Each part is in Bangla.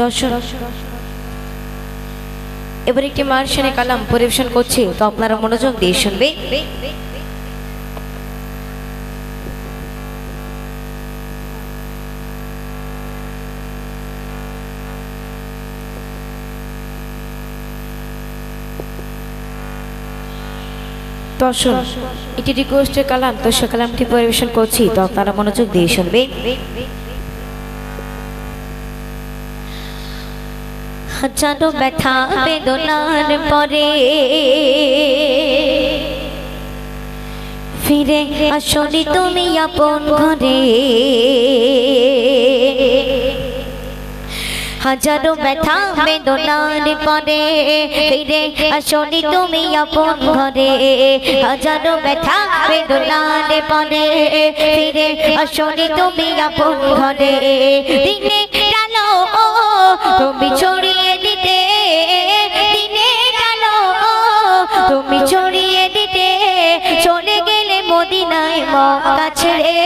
দর্শক এবার একটি মার্শানে কালাম পরিবেশন করছি, তো আপনারা মনোযোগ দিয়ে শুনবে। দর্শক এটি রিকোয়েস্টের কালাম, তো সে কালামটি পরিবেশন করছি, তো আপনারা মনোযোগ দিয়ে শুনবে। হাজারো ব্যথা বেদনার পরে ফিরে আসনি তুমি আপন ঘরে, হাজারো ব্যথা বেদনার পরে ফিরে আসনি তুমি আপন ঘরে, হাজারো ব্যথা বেদনার পরে ফিরে আসনি তুমি আপন ঘরে। দিনে কালো তুমি ছড়িয়ে দিতে, দিনে কালো তুমি ছড়িয়ে দিতে, চলে গেলে মদিনায় মক্কা ছেড়ে।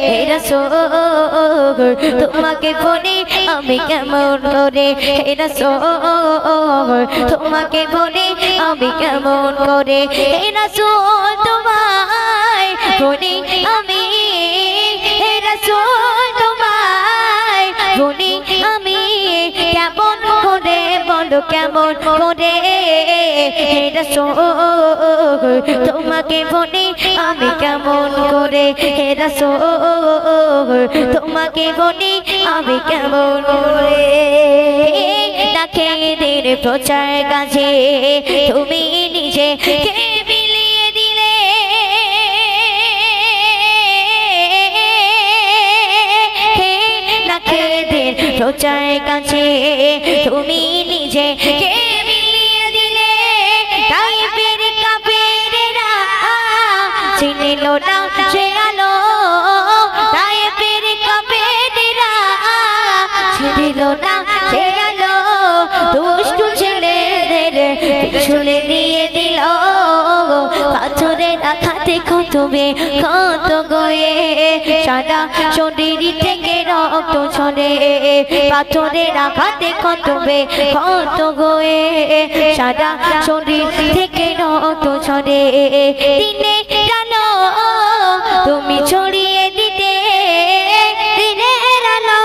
হে রাসূল তোমাকে বলি আমি কেমন করে, হে রাসূল তোমাকে বলি আমি কেমন করে, হে রাসূল তোমায় বলি আমি, হে রাসূল তোমায় বলি আমি কেমন করে, বলো কেমন করে, হে রাসূল তোমাকে বলি আমি কেমন করে, হে রাসূল তোমাকে বলি আমি কেমন করে। ডাকে দিন প্রচার কাজে তুমি নিজে কে বিলিয়ে দিলে, ডাকে দিন প্রচার কাজে তুমি নিজে কে বিলিয়ে দিলে। তাই বীর কাফেররা চিনিল না সে আলো, তাই বীর কাফেররা চিনিল না সে আলো, দুষ্টু ছেলেদের পিছনে দিয়ে দিল। পাথরের আঘাতে কতবে কত গয়ে সারা শরীর থেকে রক্ত ঝরে, পাথরের আঘাতে কতবে কত গয়ে সারা শরীর থেকে রক্ত ঝরে। দিনে আলো তুমি ছড়িয়ে দিতে, দিনের আলো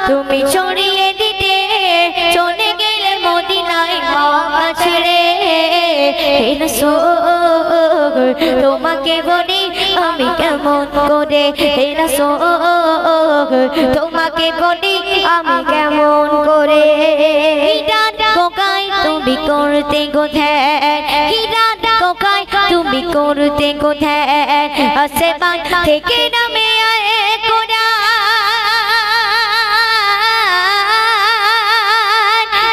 তুমি ছড়িয়ে দিতে, চলে গেলে মদিনায় মক্কা ছেড়ে। হে রাসূল তোমাকে বলি আমি কেমন করে, হে রাসূল তোমাকে বলি আমি কেমন করে। হীরার কোকায় তুমি করতে গো ধ্যান, হীরার কোকায় তুমি করতে গো ধ্যান, আসমান থেকে নামে আয় কোরআন।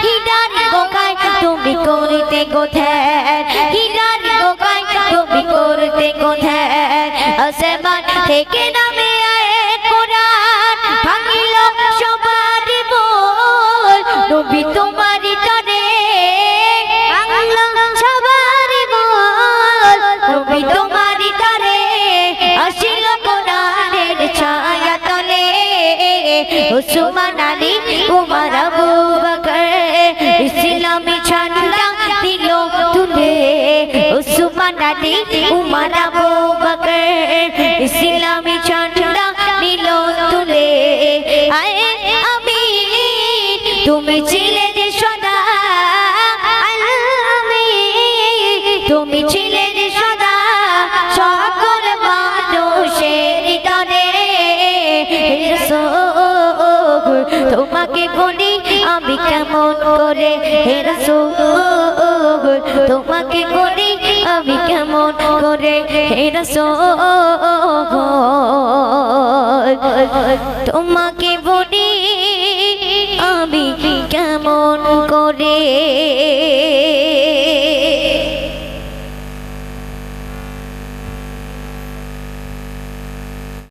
হীরার কোকায় তুমি করতে গো ধ্যান, হীরার কোকায় তুমি করতে গো ধ্যান, আসমান থেকে নামে আয় কোরআন। ভাঙিল সবার বল নবী তোমারই তরে, ভাঙিল সবার বল নবী তোমারই তরে, আসিল কোরআনের ছায়া তলে। উসমান আলী উমর আবু বকর ইসলামী ঝান্ডা দিল তুলে, উসমান আলী উমর আবু বকর ইসলামী ঝান্ডা দিল তুলে। আয় আমি তুমি ছিলে যে সদা, আমি তুমি ছিলে যে সদা সকল মানুষের হৃদয়ে। হে রাসূল তোমাকে বলি আমি কেমন করে, হে রাসূল তোমাকে বলি আমি কেমন করে, হে রাসূল তোমাকে বলি